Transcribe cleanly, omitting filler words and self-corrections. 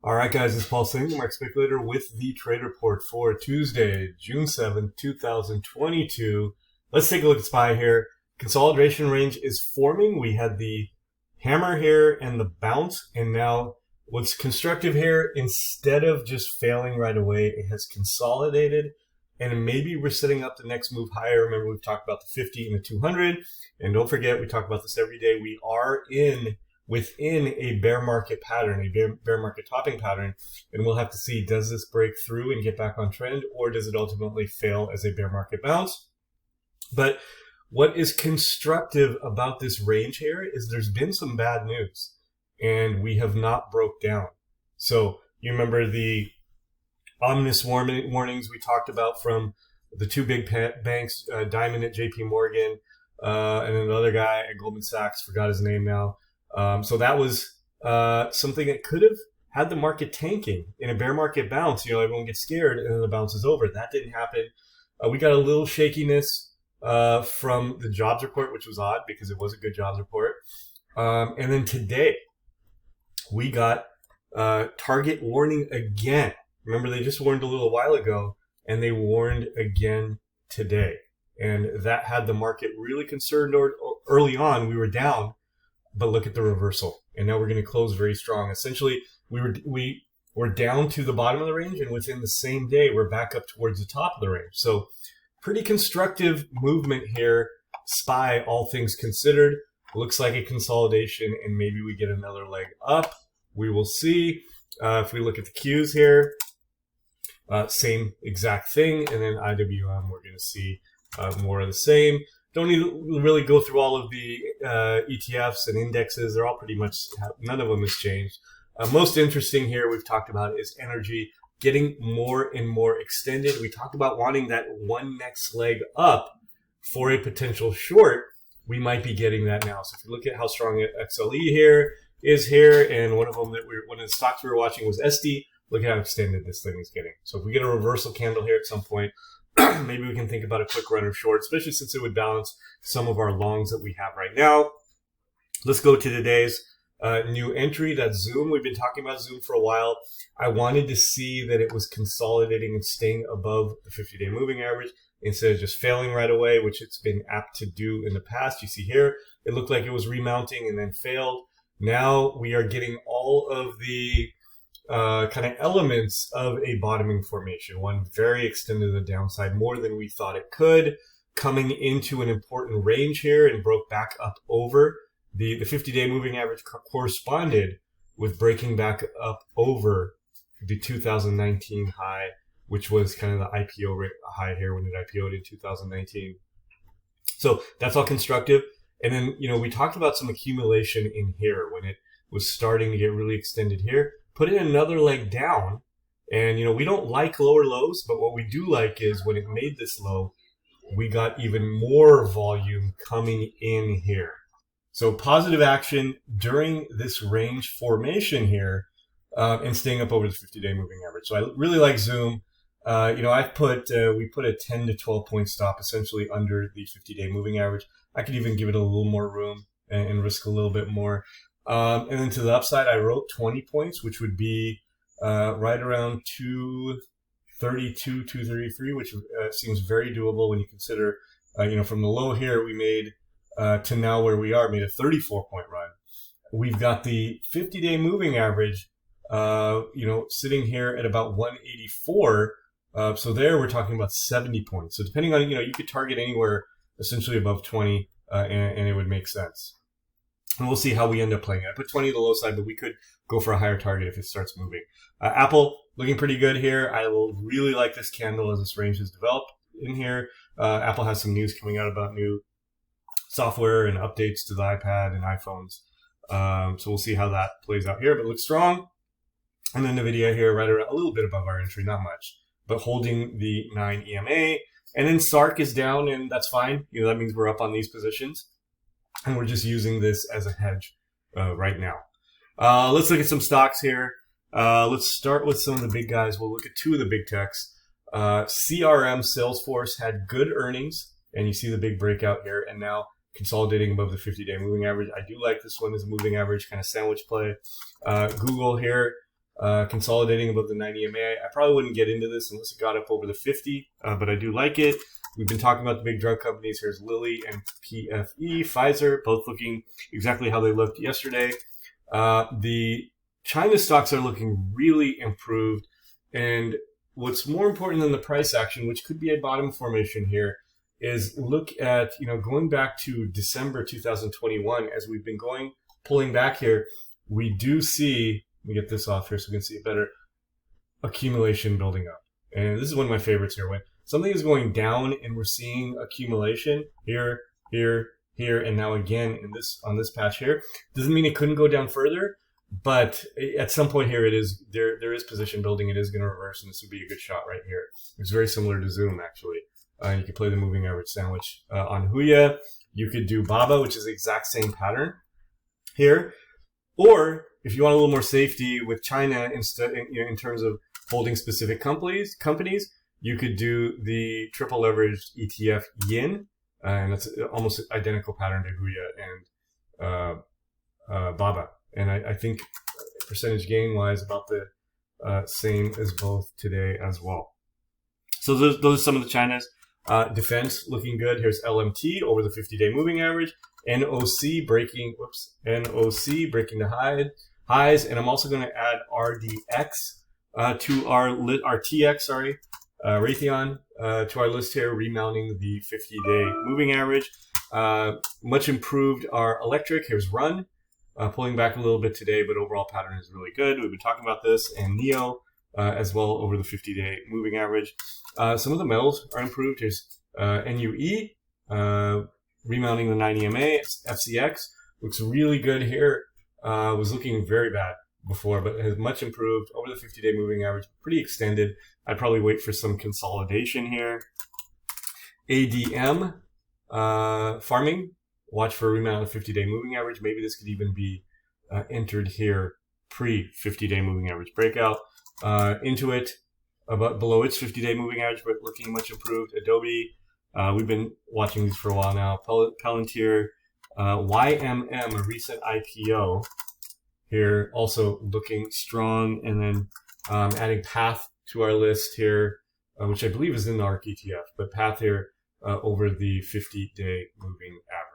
All right, guys, it's Paul Singh, the Market Speculator, with the trade report for Tuesday, June 7th, 2022. Let's take a look at SPY here. Consolidation range is forming. We had the hammer here and the bounce, and now what's constructive here, instead of just failing right away, it has consolidated, and maybe we're setting up the next move higher. Remember, we've talked about the 50 and the 200, and don't forget, we talk about this every day. We are within a bear market pattern, a bear market topping pattern, and we'll have to see, does this break through and get back on trend, or does it ultimately fail as a bear market bounce? But what is constructive about this range here is there's been some bad news, and we have not broke down. So you remember the ominous warnings we talked about from the two big banks, Diamond at JP Morgan, and then the other guy at Goldman Sachs, forgot his name now. So that was something that could have had the market tanking in a bear market bounce. You know, everyone gets scared and then the bounce is over. That didn't happen. We got a little shakiness from the jobs report, which was odd because it was a good jobs report. And then today we got Target warning again. Remember, they just warned a little while ago, and they warned again today. And that had the market really concerned early on. We were down. But look at the reversal, and now we're going to close very strong. Essentially, we were down to the bottom of the range, and within the same day, we're back up towards the top of the range. So pretty constructive movement here. SPY, all things considered, looks like a consolidation, and maybe we get another leg up. We will see. If we look at the Qs here, same exact thing, and then IWM, we're going to see more of the same. Don't need to really go through all of the ETFs and indexes. They're all pretty much, none of them has changed. Most interesting here we've talked about is energy getting more and more extended. We talked about wanting that one next leg up for a potential short. We might be getting that now. So if you look at how strong XLE here is here, and one of the stocks we were watching was SD, look at how extended this thing is getting. So if we get a reversal candle here at some point, maybe we can think about a quick run or short, especially since it would balance some of our longs that we have right now. Let's go to today's new entry. That's Zoom. We've been talking about Zoom for a while. I wanted to see that it was consolidating and staying above the 50-day moving average instead of just failing right away, which it's been apt to do in the past. You see here, it looked like it was remounting and then failed. Now we are getting all of the kind of elements of a bottoming formation. One very extended to the downside, more than we thought it could, coming into an important range here and broke back up over. The 50-day moving average corresponded with breaking back up over the 2019 high, which was kind of the IPO rate high here when it IPO'd in 2019. So that's all constructive. And then, you know, we talked about some accumulation in here when it was starting to get really extended here. Put in another leg down, and you know, we don't like lower lows, but what we do like is when it made this low, we got even more volume coming in here. So positive action during this range formation here, and staying up over the 50-day moving average. So I really like Zoom. You know, we put a 10 to 12 point stop essentially under the 50-day moving average. I could even give it a little more room and risk a little bit more. And then to the upside, I wrote 20 points, which would be right around 232, 233, which seems very doable when you consider, you know, from the low here we made to now where we are, made a 34-point run. We've got the 50-day moving average, you know, sitting here at about 184. So there we're talking about 70 points. So depending on, you know, you could target anywhere essentially above 20, and it would make sense. And we'll see how we end up playing it. I put 20 to the low side, but we could go for a higher target if it starts moving. Apple looking pretty good here. I will really like this candle as this range has developed in here. Apple has some news coming out about new software and updates to the iPad and iPhones. So we'll see how that plays out here, but it looks strong. And then NVIDIA here right around a little bit above our entry, not much, but holding the 9 EMA. And then SARK is down, and that's fine. You know, that means we're up on these positions. And we're just using this as a hedge right now. Let's look at some stocks here. Let's start with some of the big guys. We'll look at two of the big techs. CRM, Salesforce, had good earnings, and you see the big breakout here, and now consolidating above the 50-day moving average. I do like this one as a moving average kind of sandwich play. Google here consolidating above the 90 MA. I probably wouldn't get into this unless it got up over the 50, but I do like it. We've been talking about the big drug companies. Here's Lilly and PFE, Pfizer, both looking exactly how they looked yesterday. The China stocks are looking really improved. And what's more important than the price action, which could be a bottom formation here, is look at, going back to December 2021, as we've been pulling back here, we do see, let me get this off here so we can see it better, accumulation building up. And this is one of my favorites here. When something is going down and we're seeing accumulation here, and now again on this patch here, doesn't mean it couldn't go down further, but at some point here there is position building. It is going to reverse, and this would be a good shot right here. It's very similar to Zoom, actually. You could play the moving average sandwich on Huya. You could do Baba, which is the exact same pattern here. Or if you want a little more safety with China instead, in terms of holding specific companies, you could do the triple leveraged ETF Yin, and that's almost identical pattern to Huya and Baba. And I think percentage gain wise about the same as both today as well. So those are some of the China's. Defense looking good. Here's LMT over the 50-day moving average. NOC breaking the highs. And I'm also going to add RDX to our TX, Raytheon to our list here, remounting the 50-day moving average. Much improved our electric. Here's Run, pulling back a little bit today, but overall pattern is really good. We've been talking about this. And NEO as well over the 50-day moving average. Some of the metals are improved. Here's NUE, remounting the 90 MA. FCX looks really good here. Was looking very bad before, but has much improved over the 50-day moving average. Pretty extended. I'd probably wait for some consolidation here. ADM, farming. Watch for a remount of the 50-day moving average. Maybe this could even be entered here pre-50-day moving average breakout. Intuit, below its 50-day moving average, but looking much improved. Adobe, we've been watching these for a while now. Palantir, YMM, a recent IPO here, also looking strong. And then adding Path to our list here, which I believe is in the ARK ETF, but Path here over the 50-day moving average.